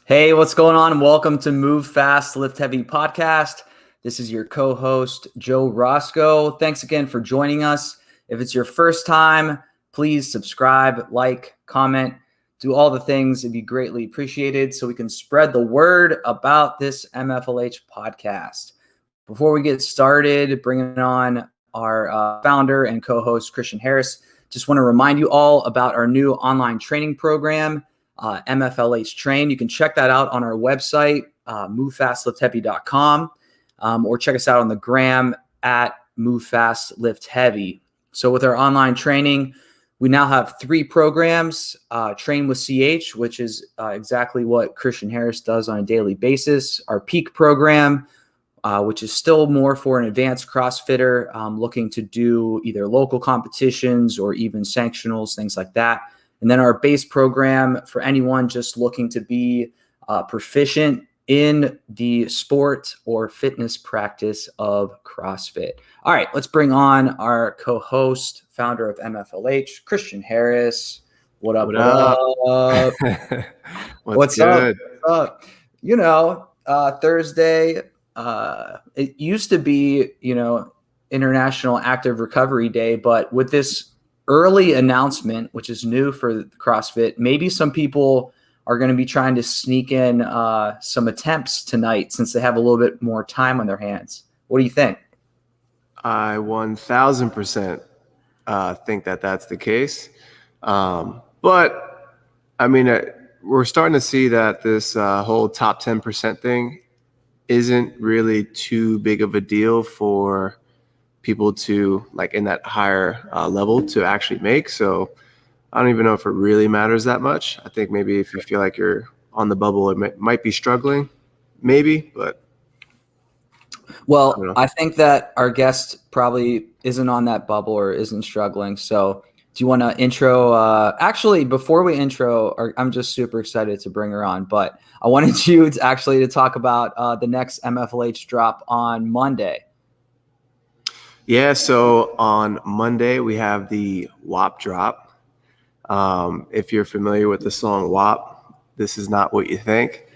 Hey, what's going on? Welcome to Move Fast, Lift Heavy podcast. This is your co-host, Joe Roscoe. Thanks again for joining us. If it's your first time, please subscribe, like, comment, do all the things. It'd be greatly appreciated so we can spread the word about this MFLH podcast. Before we get started, bringing on our founder and co-host, Christian Harris, just want to remind you all about our new online training program, MFLH Train. You can check that out on our website, movefastlift.heavy.com, or check us out on the gram at movefastlift.heavy. So with our online training, we now have 3 programs, Train with CH, which is exactly what Christian Harris does on a daily basis. Our Peak program, which is still more for an advanced CrossFitter looking to do either local competitions or even sanctionals, things like that. And then our base program for anyone just looking to be proficient in the sport or fitness practice of CrossFit. All right, let's bring on our co-host, founder of MFLH, Christian Harris. What up? What's good? What's up? You know, Thursday, it used to be, International Active Recovery Day, but with this early announcement, which is new for CrossFit, maybe some people are going to be trying to sneak in some attempts tonight since they have a little bit more time on their hands. What do you think? I 1000% think that that's the case. But I mean, we're starting to see that this whole top 10% thing isn't really too big of a deal for people to, like, in that higher level to actually make. So I don't even know if it really matters that much. I think maybe if you feel like you're on the bubble, it might be struggling, maybe, but. Well, I think that our guest probably isn't on that bubble or isn't struggling. So do you want to intro? Actually, before we intro, I'm just super excited to bring her on, but I wanted you to talk about the next MFLH drop on Monday. Yeah, so on Monday, we have the WAP drop. If you're familiar with the song WAP, this is not what you think.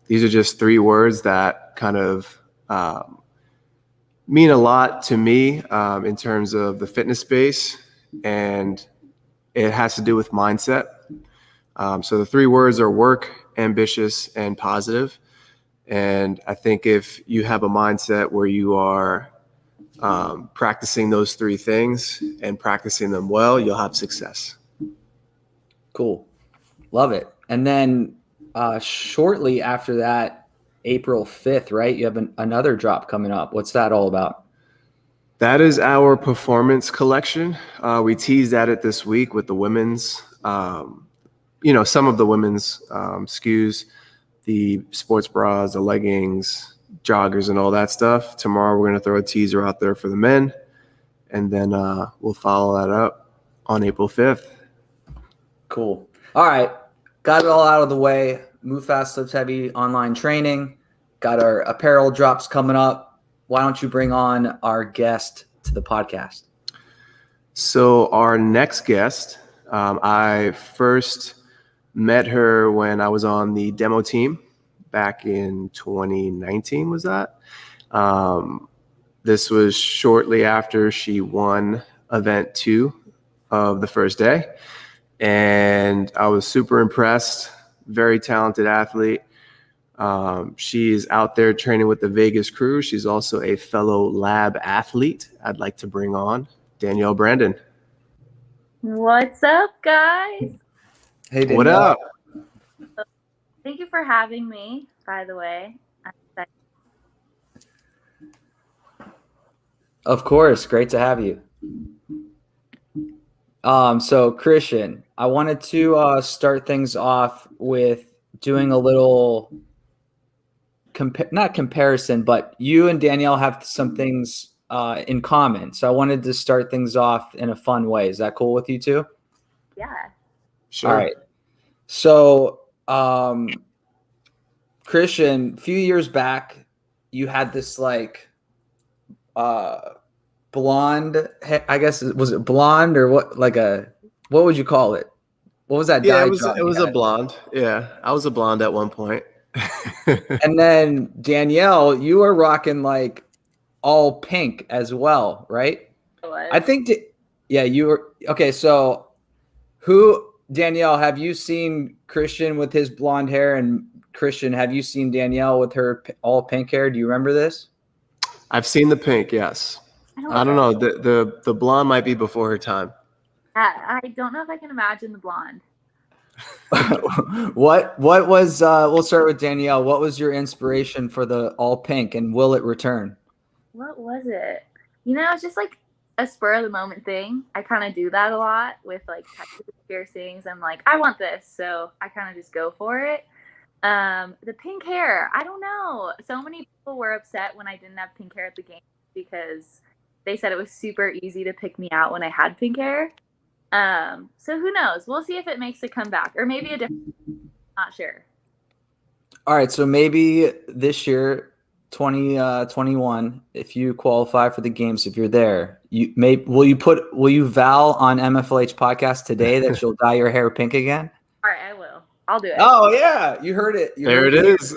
These are just 3 words that kind of mean a lot to me in terms of the fitness space, and it has to do with mindset. So the 3 words are work, ambitious, and positive. And I think if you have a mindset where you are practicing those 3 things and practicing them well, you'll have success. Cool. Love it. And then shortly after that, April 5th, right? You have another drop coming up. What's that all about? That is our performance collection. We teased at it this week with the women's, some of the women's SKUs, the sports bras, the leggings, joggers, and all that stuff. Tomorrow we're going to throw a teaser out there for the men, and then we'll follow that up on April 5th. Cool. All right. Got it all out of the way. Move Fast, Lift Heavy online training. Got our apparel drops coming up. Why don't you bring on our guest to the podcast? So our next guest, I first met her when I was on the demo team back in 2019, was that? This was shortly after she won event 2 of the first day. And I was super impressed. Very talented athlete. She's out there training with the Vegas crew. She's also a fellow lab athlete. I'd like to bring on Danielle Brandon. What's up, guys? Hey, Danielle. What up? Thank you for having me, by the way. Of course. Great to have you. So Christian, I wanted to start things off with doing a little not comparison, but you and Danielle have some things in common. So I wanted to start things off in a fun way. Is that cool with you too? Yeah. Sure. All right. So, Christian, a few years back, you had this like blonde, I guess, was it blonde or what? What would you call it? What was that Yeah, dye it job you was a had? blonde. Yeah, I was a blonde at one point. And then Danielle, you were rocking like all pink as well, right? It was. I think, yeah, you were okay. So, Danielle, have you seen Christian with his blonde hair? And Christian, have you seen Danielle with her all pink hair? Do you remember this? I've seen the pink, yes. I don't know. The blonde might be before her time. I don't know if I can imagine the blonde. What was we'll start with Danielle. What was your inspiration for the all pink, and will it return? What was it? It's just like a spur of the moment thing. I kind of do that a lot with like tattoos, piercings. I'm like, I want this, so I kind of just go for it. The pink hair, I don't know. So many people were upset when I didn't have pink hair at the game because they said it was super easy to pick me out when I had pink hair. So who knows? We'll see if it makes a comeback or maybe a different. Not sure. All right, so maybe this year, 2021, if you qualify for the games, if you're there, will you vow on MFLH podcast today that you'll dye your hair pink again? All right, I will. I'll do it. Oh yeah, you heard it. There it is.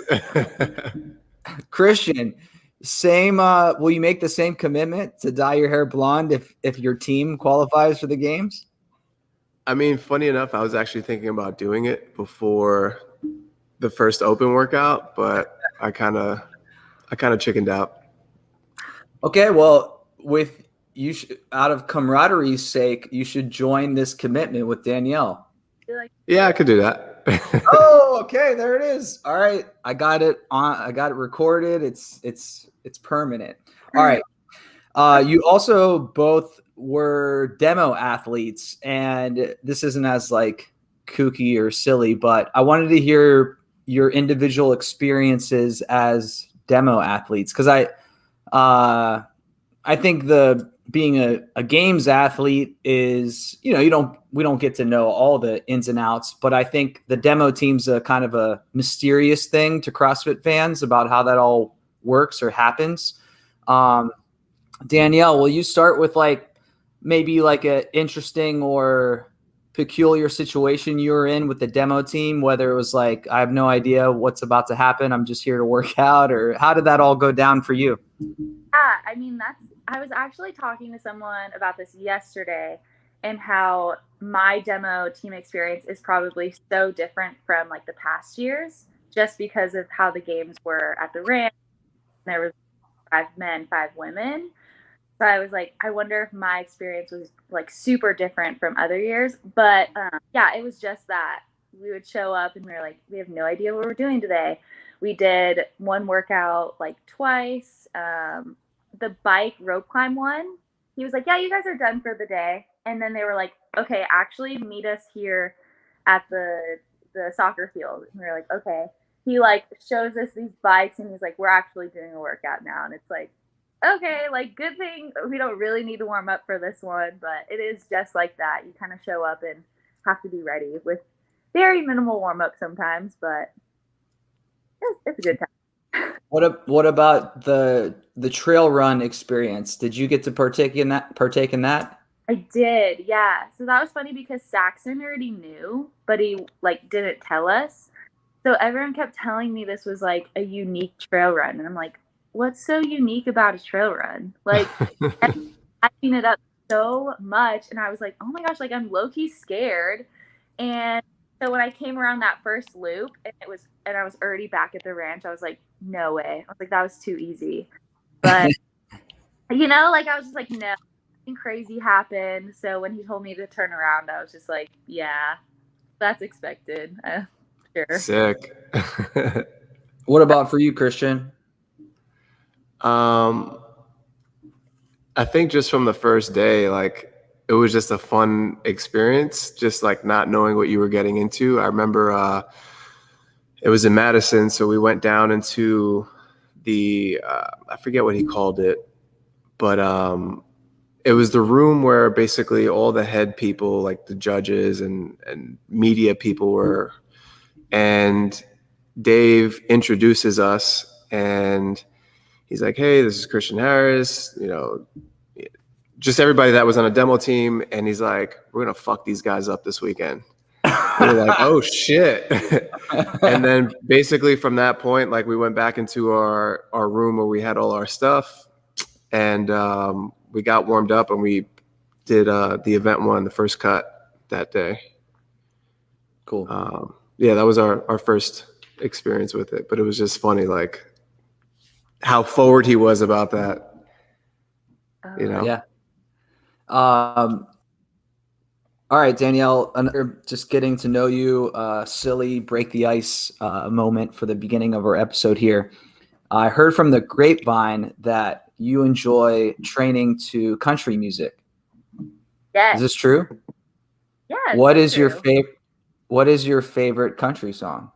Christian, same. Will you make the same commitment to dye your hair blonde if your team qualifies for the games? I mean, funny enough, I was actually thinking about doing it before the first open workout, but I kind of chickened out. Okay, well, out of camaraderie's sake, you should join this commitment with Danielle. Yeah, I could do that. Oh, okay, there it is. All right, I got it recorded. It's permanent. All right. You also both were demo athletes, and this isn't as like kooky or silly, but I wanted to hear your individual experiences as demo athletes because I think being a games athlete is, we don't get to know all the ins and outs, but I think the demo team's a kind of a mysterious thing to CrossFit fans about how that all works or happens. Danielle, will you start with maybe like a interesting or peculiar situation you were in with the demo team, whether it was like, I have no idea what's about to happen, I'm just here to work out, or how did that all go down for you? Yeah, I mean, I was actually talking to someone about this yesterday and how my demo team experience is probably so different from like the past years just because of how the games were at the ranch. There was 5 men, 5 women. So I was like, I wonder if my experience was like super different from other years. But yeah, it was just that we would show up and we were like, we have no idea what we're doing today. We did one workout like twice. The bike rope climb one, he was like, yeah, you guys are done for the day. And then they were like, okay, actually meet us here at the soccer field. And we were like, okay. He like shows us these bikes and he's like, we're actually doing a workout now. And it's like, okay, like good thing we don't really need to warm up for this one, but it is just like that. You kind of show up and have to be ready with very minimal warm up sometimes, but it's a good time. What about the trail run experience? Did you get to partake in that? I did, yeah. So that was funny because Saxon already knew, but he like didn't tell us. So everyone kept telling me this was like a unique trail run, and I'm like, what's so unique about a trail run? Like, I seen it up so much, and I was like, oh my gosh, like I'm low key scared. And so when I came around that first loop, and I was already back at the ranch, I was like, no way. I was like, that was too easy. But like I was just like, no, nothing crazy happened. So when he told me to turn around, I was just like, yeah, that's expected. Sure. Sick. What about for you, Christian? I think just from the first day, like it was just a fun experience, just like not knowing what you were getting into. I remember it was in Madison, so we went down into the I forget what he called it, but it was the room where basically all the head people, like the judges and media people were, and Dave introduces us and he's like, hey, this is Christian Harris, you know, just everybody that was on a demo team. And he's like, we're going to fuck these guys up this weekend. We were like, oh shit. And then basically from that point, like we went back into our room where we had all our stuff, and we got warmed up and we did the event one, the first cut that day. Cool. Yeah, that was our first experience with it, but it was just funny, like how forward he was about that, you know? Yeah. All right, Danielle, another just getting to know you, silly break the ice moment for the beginning of our episode here. I heard from the grapevine that you enjoy training to country music. Yes. Is this true? Yes. What is your favorite country song?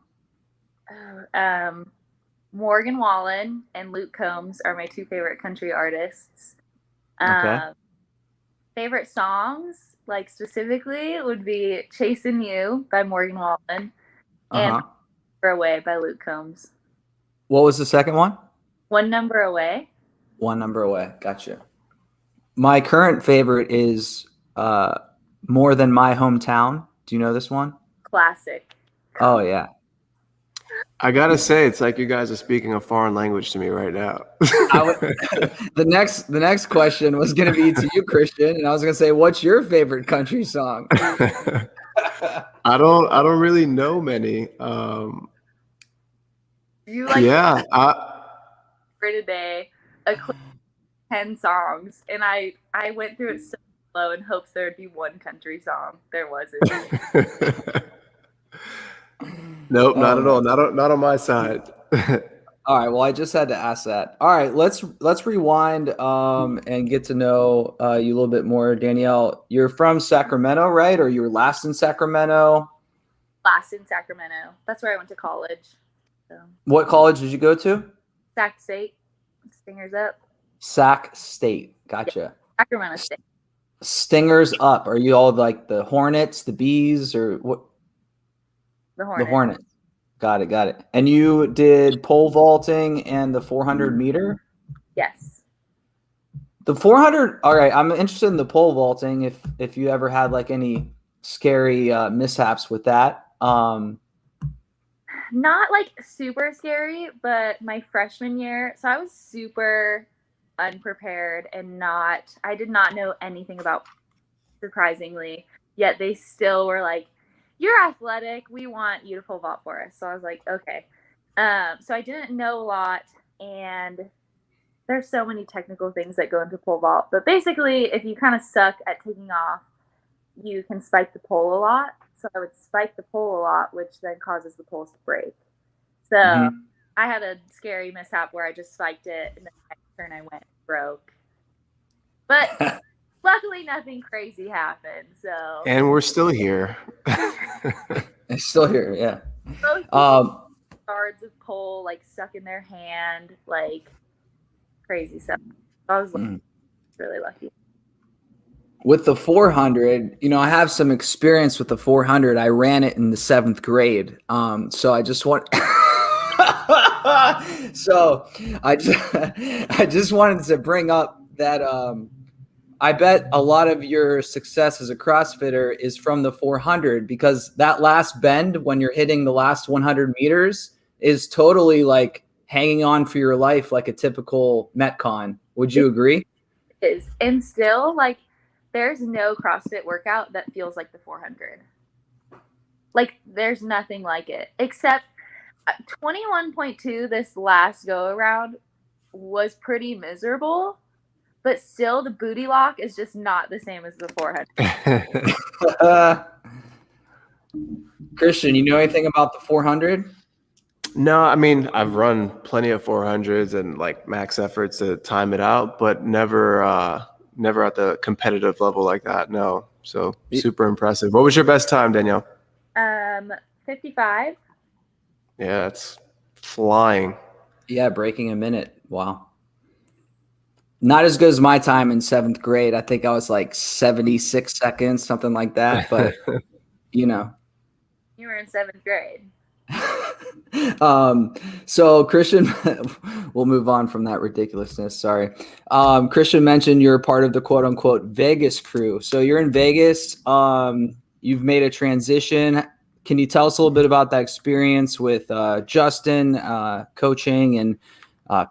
Morgan Wallen and Luke Combs are my two favorite country artists. Okay. Favorite songs, like specifically, would be Chasing You by Morgan Wallen and Number Away by Luke Combs. What was the second one? One Number Away. One Number Away. Gotcha. My current favorite is More Than My Hometown. Do you know this one? Classic. Oh, yeah. I gotta say, it's like you guys are speaking a foreign language to me right now. The next question was going to be to you, Christian, and I was going to say, what's your favorite country song? I don't really know many. You like yeah, for today a quick 10 songs, and I went through it so slow in hopes there would be one country song. There wasn't. Nope, not at all. Not on my side. All right. Well, I just had to ask that. All right. Let's rewind and get to know you a little bit more, Danielle. You're from Sacramento, right? Or you were last in Sacramento? Last in Sacramento. That's where I went to college. So. What college did you go to? Sac State. Stingers up. Sac State. Gotcha. Yeah. Sacramento State. Stingers up. Are you all like the Hornets, the Bees, or what? The Hornets. The Hornets. Got it. And you did pole vaulting and the 400 meter? Yes. The 400. All right. I'm interested in the pole vaulting. If you ever had like any scary mishaps with that. Not like super scary, but my freshman year, so I was super unprepared and I did not know anything about, surprisingly, yet they still were like, you're athletic, we want you to pole vault for us. So I was like, okay. So I didn't know a lot, and there's so many technical things that go into pole vault. But basically, if you kind of suck at taking off, you can spike the pole a lot. So I would spike the pole a lot, which then causes the poles to break. So I had a scary mishap where I just spiked it, and then the next turn I went and broke. But luckily, nothing crazy happened. So. And we're still here. It's still here, yeah. Shards of pole like stuck in their hand, like crazy stuff. I was really lucky. With the 400, I have some experience with the 400. I ran it in the 7th grade. So I just want. So I just wanted to bring up that. I bet a lot of your success as a CrossFitter is from the 400, because that last bend when you're hitting the last 100 meters is totally like hanging on for your life, like a typical Metcon. Would you agree? It is. And still, like, there's no CrossFit workout that feels like the 400. Like, there's nothing like it, except 21.2 this last go around was pretty miserable. But still, the booty lock is just not the same as the 400. Christian, you know anything about the 400? No, I mean, I've run plenty of 400s and like max efforts to time it out, but never at the competitive level like that. No. So super impressive. What was your best time, Danielle? 55. Yeah, it's flying. Yeah, breaking a minute. Wow. Not as good as my time in 7th grade. I think I was like 76 seconds, something like that. But, you know. You were in 7th grade. So Christian, we'll move on from that ridiculousness. Sorry. Christian mentioned you're part of the quote unquote Vegas crew. So you're in Vegas. You've made a transition. Can you tell us a little bit about that experience with Justin coaching and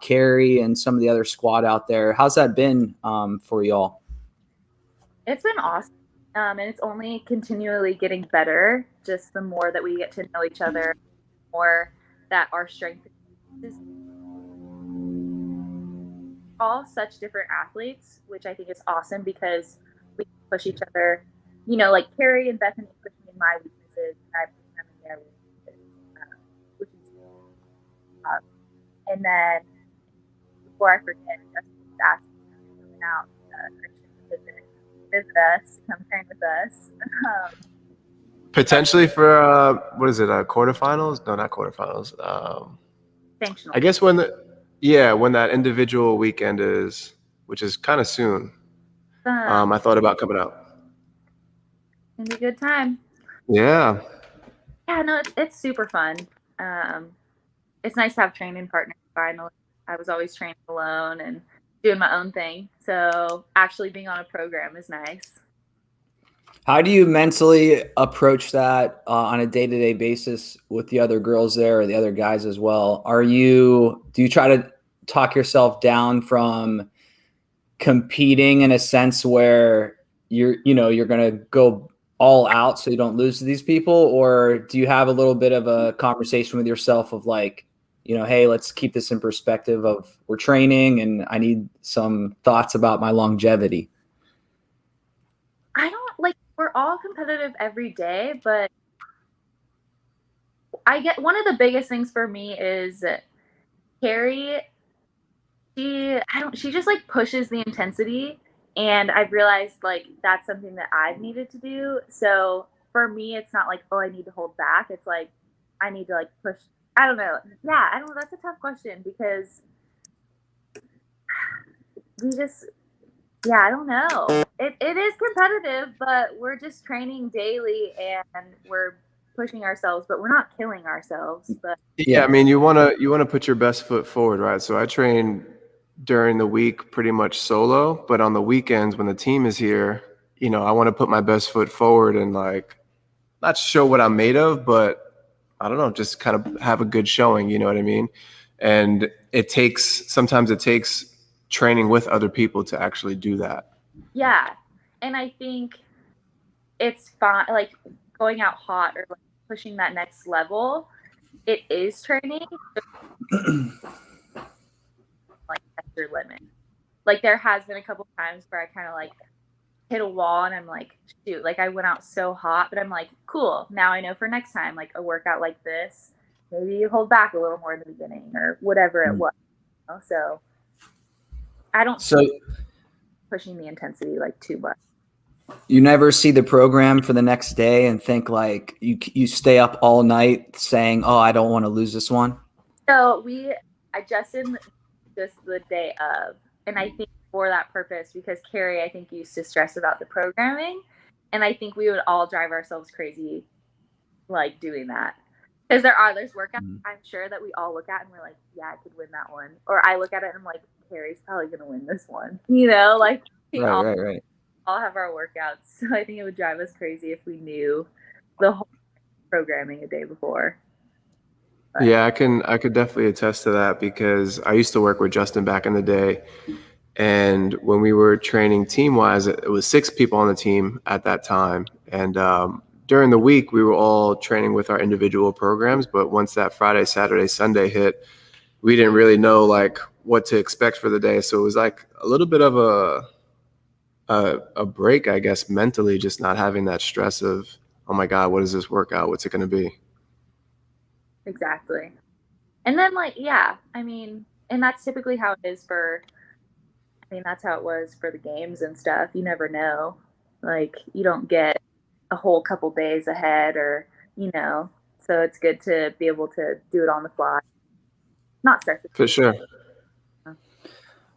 Carrie and some of the other squad out there? How's that been for y'all? It's been awesome. And it's only continually getting better, just the more that we get to know each other, more that our strength is all such different athletes, which I think is awesome because we push each other. You know, like Carrie and Bethany push me in my weaknesses, and I push them in their weaknesses, which is and then before I forget, Justin asked me to come out Christian visit us, come train with us. Potentially for what is it? Quarterfinals? No, not quarterfinals. Sanctional. I guess when that individual weekend is, which is kind of soon. I thought about coming out. It'll be a good time. Yeah. Yeah, no, it's super fun. It's nice to have training partners finally. I was always training alone and doing my own thing. So actually being on a program is nice. How do you mentally approach that on a day-to-day basis with the other girls there or the other guys as well? Do you try to talk yourself down from competing in a sense where you're going to go all out so you don't lose to these people? Or do you have a little bit of a conversation with yourself of like, hey, let's keep this in perspective of we're training and I need some thoughts about my longevity? I don't like, we're all competitive every day, but I get one of the biggest things for me is Carrie. She just like pushes the intensity, and I've realized like that's something that I've needed to do. So for me, it's not like, oh, I need to hold back. It's like I need to like push. I don't know. Yeah, I don't know. That's a tough question because I don't know. It is competitive, but we're just training daily and we're pushing ourselves, but we're not killing ourselves. But yeah, I mean, you wanna put your best foot forward, right? So I train during the week pretty much solo, but on the weekends when the team is here, I want to put my best foot forward and like not show what I'm made of, but I don't know, just kind of have a good showing, you know what I mean? And sometimes it takes training with other people to actually do that. yeah, and I think it's fine, like going out hot or like pushing that next level. It is training, like at your limit. Like there has been a couple times where I kind of like hit a wall and I'm like, shoot, like I went out so hot, but I'm like, cool. Now I know for next time, like a workout like this, maybe you hold back a little more in the beginning or whatever it was. So I don't pushing the intensity like too much. You never see the program for the next day and think like you stay up all night saying, oh, I don't want to lose this one. So I just the day of, and I think for that purpose, because Carrie, I think, used to stress about the programming, and I think we would all drive ourselves crazy, like doing that. Because there's workouts I'm sure that we all look at and we're like, yeah, I could win that one, or I look at it and I'm like, Carrie's probably gonna win this one, like we Right. all have our workouts. So I think it would drive us crazy if we knew the whole programming a day before. But. Yeah, I could definitely attest to that because I used to work with Justin back in the day. And when we were training team-wise, it was 6 people on the team at that time. And during the week, we were all training with our individual programs. But once that Friday, Saturday, Sunday hit, we didn't really know like what to expect for the day. So it was like a little bit of a break, I guess, mentally, just not having that stress of, oh my God, what is this workout? What's it going to be? Exactly. And then like, yeah, I mean, and that's typically how it is that's how it was for the games and stuff. You never know. Like you don't get a whole couple days ahead or, so it's good to be able to do it on the fly. Not stressing. For sure.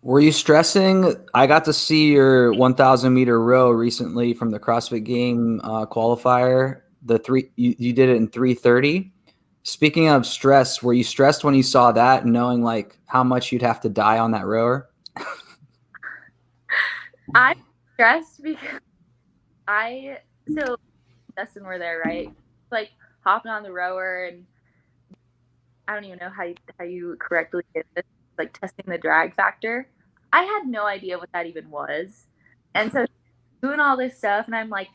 Were you stressing? I got to see your 1,000 meter row recently from the CrossFit Game qualifier. You did it in 3:30. Speaking of stress, were you stressed when you saw that, knowing like how much you'd have to die on that rower? I'm stressed because so Dustin were there, right? Like hopping on the rower, and I don't even know how you correctly did this, like testing the drag factor. I had no idea what that even was. And so doing all this stuff, and I'm like,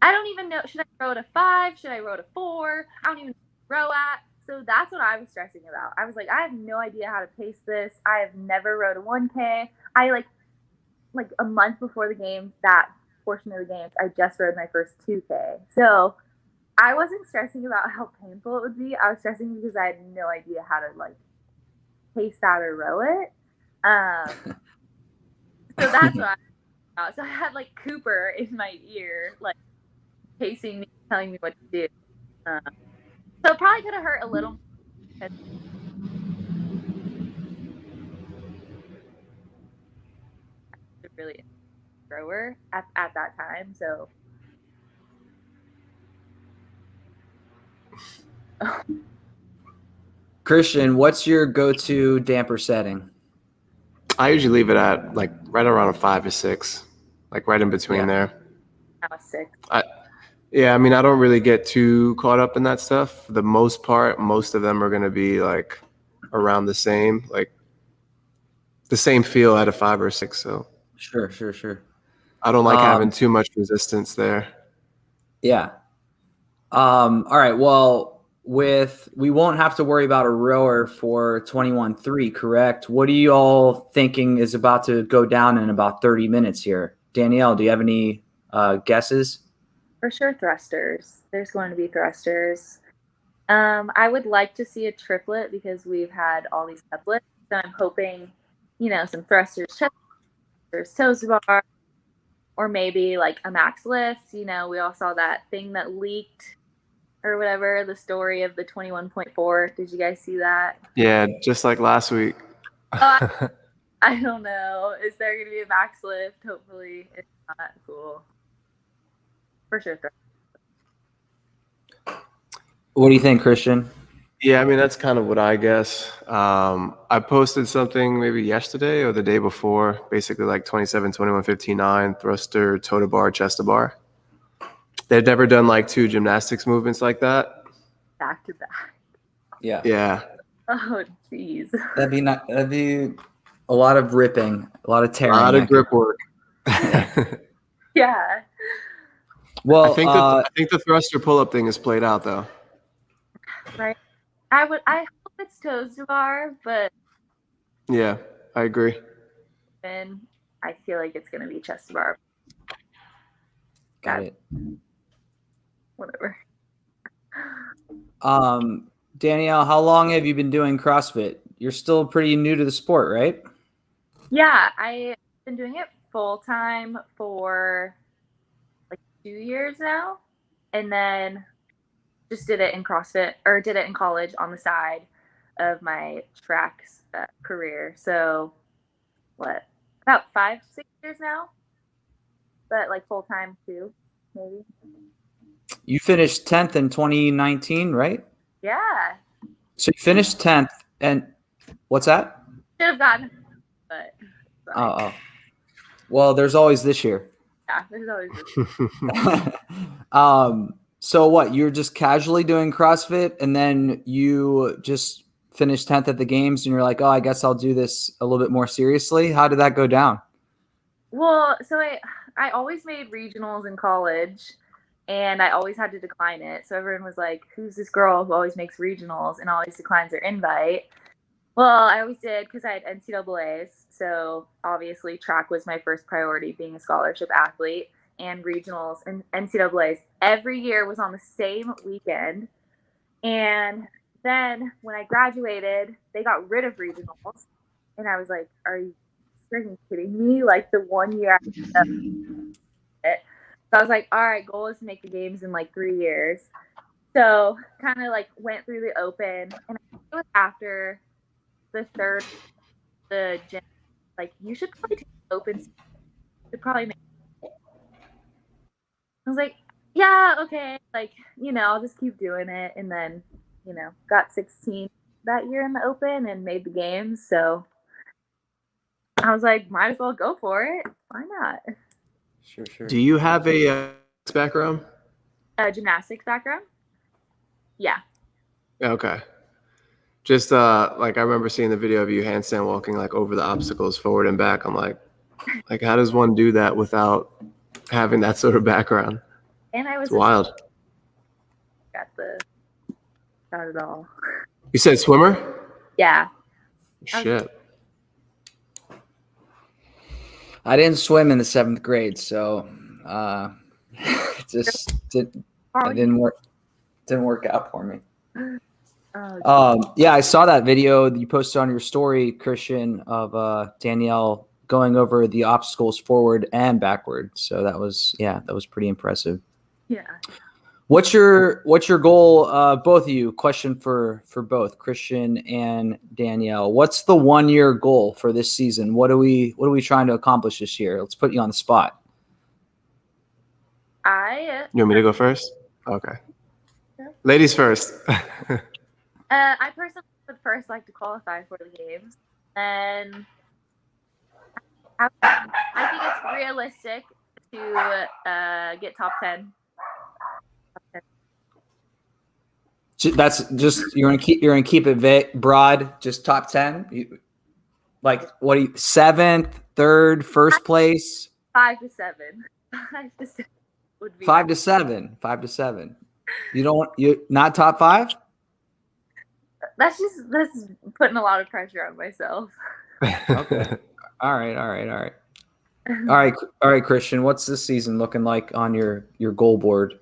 I don't even know, should I row at a 5? Should I row at a 4? I don't even know row at. So that's what I was stressing about. I was like, I have no idea how to pace this. I have never rowed a 1K. I like a month before the games, that portion of the games, I just rode my first 2K. So I wasn't stressing about how painful it would be. I was stressing because I had no idea how to like pace that or row it. So that's what I was about. So I had like Cooper in my ear, like pacing me, telling me what to do. So it probably could have hurt a little. Really thrower at that time. So Christian, what's your go-to damper setting? I usually leave it at like right around a 5 or 6, like right in between there. I was 6. Yeah, I mean, I don't really get too caught up in that stuff. For the most part, most of them are going to be like around the same, like the same feel at a 5 or 6. So Sure. I don't like having too much resistance there. Yeah. All right. Well, we won't have to worry about a rower for 21-3, correct? What are you all thinking is about to go down in about 30 minutes here? Danielle, do you have any guesses? For sure, thrusters. There's going to be thrusters. I would like to see a triplet because we've had all these couplets. So I'm hoping, some thrusters, chest thrusters, toes to bar, or maybe like a max lift. We all saw that thing that leaked or whatever, the story of the 21.4. Did you guys see that? Yeah, just like last week. I don't know. Is there going to be a max lift? Hopefully it's not. Cool. For sure. What do you think, Christian? Yeah, I mean, that's kind of what I guess. I posted something maybe yesterday or the day before, basically like 27, 21, 59, thruster, toe to bar, chest to bar. They've never done like 2 gymnastics movements like that. Back to back. Yeah. Oh, jeez. That'd be a lot of ripping, a lot of tearing. A lot of grip work. Yeah. Well, I think the thruster pull-up thing is played out though. Right. I hope it's toes to bar, but yeah, I agree. then I feel like it's gonna be chest to bar. Got it. Whatever. Danielle, how long have you been doing CrossFit? You're still pretty new to the sport, right? Yeah, I've been doing it full time for like 2 years now, and then just did it in CrossFit, or did it in college on the side of my track career. So what, about 5-6 years now, but like full time too, maybe. You finished 10th in 2019, right? Yeah. So you finished 10th, and what's that? Should have gotten, but Oh. Well, there's always this year. yeah, there's always this. So what? You're just casually doing CrossFit, and then you just finished 10th at the games, and you're like, oh, I guess I'll do this a little bit more seriously. How did that go down? Well, so I always made regionals in college, and I always had to decline it. So everyone was like, who's this girl who always makes regionals and always declines their invite? Well, I always did because I had NCAAs. So obviously track was my first priority, being a scholarship athlete, and regionals and NCAAs every year was on the same weekend. And then when I graduated, they got rid of regionals. And I was like, are you freaking kidding me? Like the 1 year I did it. So I was like, all right, goal is to make the games in like 3 years. So kind of like went through the open, and it was after the gym like, you should probably take open. Should probably make. I was like, yeah, okay, like, I'll just keep doing it. And then, got 16 that year in the open and made the games. So I was like, might as well go for it. Why not? Sure. Do you have a background? Gymnastics background? Yeah. Okay. Just like I remember seeing the video of you handstand walking like over the obstacles forward and back. I'm like how does one do that without having that sort of background? And I was It's wild. Got it all. You said swimmer? Yeah. Shit. I didn't swim in the 7th grade, so just didn't work out for me. Yeah, I saw that video that you posted on your story, Christian, of Danielle going over the obstacles forward and backward. So that was pretty impressive. Yeah. What's your goal, both of you? Question for both Christian and Danielle. What's the 1-year goal for this season? What are we trying to accomplish this year? Let's put you on the spot. You want me to go first? Okay. Yeah. Ladies first. I personally would first like to qualify for the games, and I think it's realistic to get top 10. That's just you're gonna keep it broad, just top 10. Like what? 7th, 3rd, 1st place. 5 to 7. 5 to 7 would be 5 to 7. 5 to 7. You don't want not top 5. That's putting a lot of pressure on myself. Okay. All right. All right, Christian. What's this season looking like on your goal board?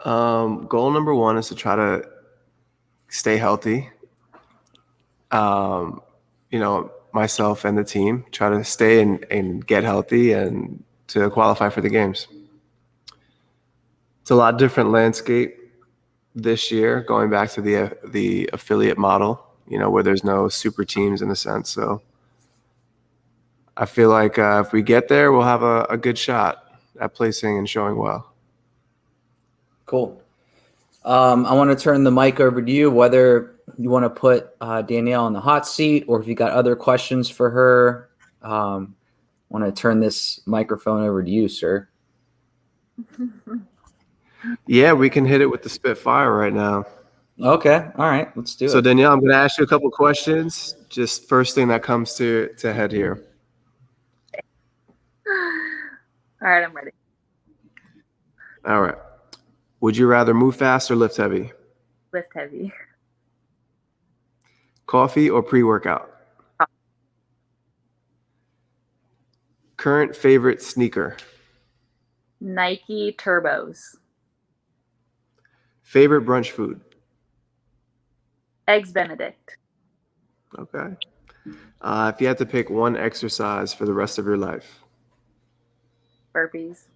Goal number 1 is to try to stay healthy. Myself and the team try to stay and get healthy and to qualify for the games. It's a lot different landscape this year, going back to the affiliate model, where there's no super teams in a sense. So I feel like if we get there, we'll have a good shot at placing and showing well. Cool. I want to turn the mic over to you, whether you want to put Danielle on the hot seat or if you got other questions for her. I want to turn this microphone over to you, sir. Yeah, we can hit it with the Spitfire right now. Okay. All right. Let's do it. So Danielle, I'm going to ask you a couple questions. Just first thing that comes to head here. All right, I'm ready. All right. Would you rather move fast or lift heavy? Lift heavy. Coffee or pre-workout? Current favorite sneaker? Nike Turbos. Favorite brunch food? Eggs Benedict. Okay. If you had to pick one exercise for the rest of your life? Burpees.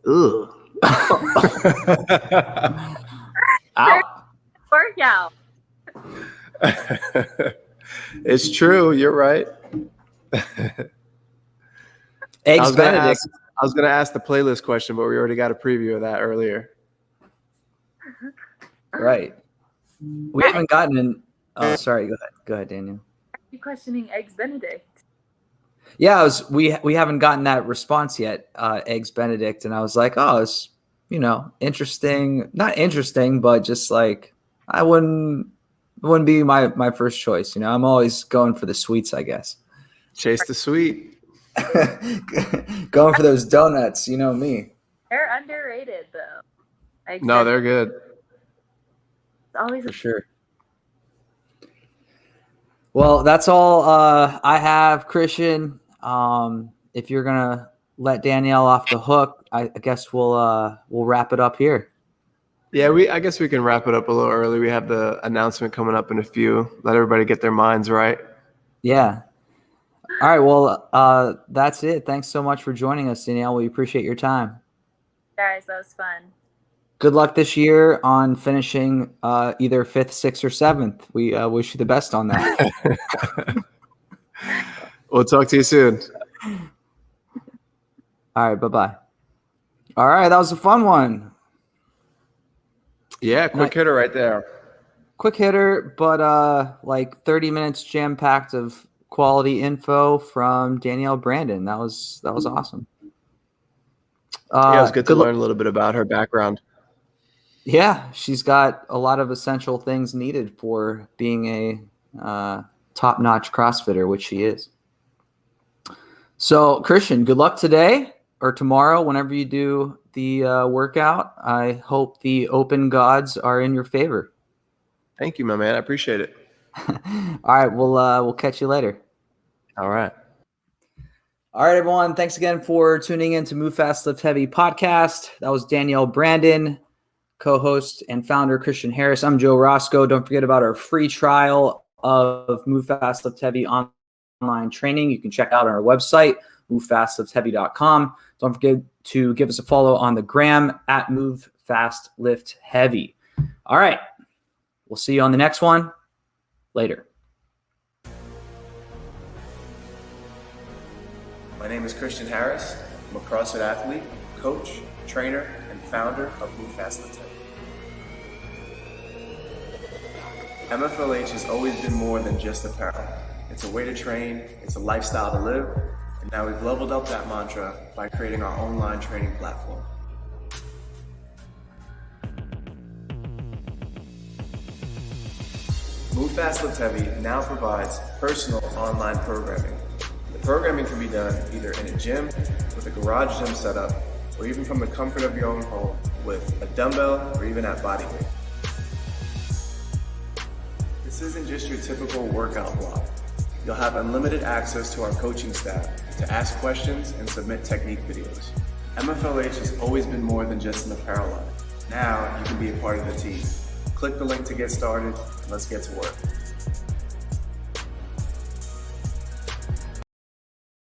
Ugh. Workout. It's true. You're right. Eggs Benedict. I was going to ask the playlist question, but we already got a preview of that earlier. Right. We haven't gotten in. Oh, sorry. Go ahead, Daniel. Are you questioning Eggs Benedict? Yeah, we haven't gotten that response yet, Eggs Benedict, and I was like, oh, it's interesting. Not interesting, but just like it wouldn't be my first choice. I'm always going for the sweets, I guess. Chase the sweet. Going for those donuts, me. They're underrated though. No, they're good. It's always for sure. Well, that's all I have, Christian. If you're gonna let Danielle off the hook, I guess we'll wrap it up here. Yeah, I guess we can wrap it up a little early. We have the announcement coming up in a few. Let everybody get their minds right. Yeah. All right. Well, that's it. Thanks so much for joining us, Danielle. We appreciate your time. Guys, that was fun. good luck this year on finishing either 5th, 6th, or 7th. We wish you the best on that. We'll talk to you soon. All right, bye-bye. All right, that was a fun one. Yeah, quick hitter right there. Quick hitter, but like 30 minutes jam-packed of quality info from Danielle Brandon. That was awesome. Yeah, it was good to learn a little bit about her background. Yeah, she's got a lot of essential things needed for being a top-notch CrossFitter, which she is. So, Christian, good luck today or tomorrow, whenever you do the workout. I hope the open gods are in your favor. Thank you, my man. I appreciate it. All right, we'll catch you later. All right. All right, everyone. Thanks again for tuning in to Move Fast, Lift Heavy podcast. That was Danielle Brandon, co-host and founder Christian Harris. I'm Joe Roscoe. Don't forget about our free trial of Move Fast, Lift Heavy online training. You can check out on our website, movefastlift.heavy.com. Don't forget to give us a follow on the gram at Move Fast Lift Heavy. All right. We'll see you on the next one. Later. My name is Christian Harris. I'm a CrossFit athlete, coach, trainer, and founder of Move Fast Lift Heavy. MFLH has always been more than just apparel. It's a way to train, it's a lifestyle to live, and now we've leveled up that mantra by creating our online training platform. Move Fast Lift Heavy now provides personal online programming. The programming can be done either in a gym with a garage gym setup, or even from the comfort of your own home with a dumbbell or even at body weight. This isn't just your typical workout block. You'll have unlimited access to our coaching staff to ask questions and submit technique videos. MFLH has always been more than just an apparel line. Now you can be a part of the team. Click the link to get started, and let's get to work.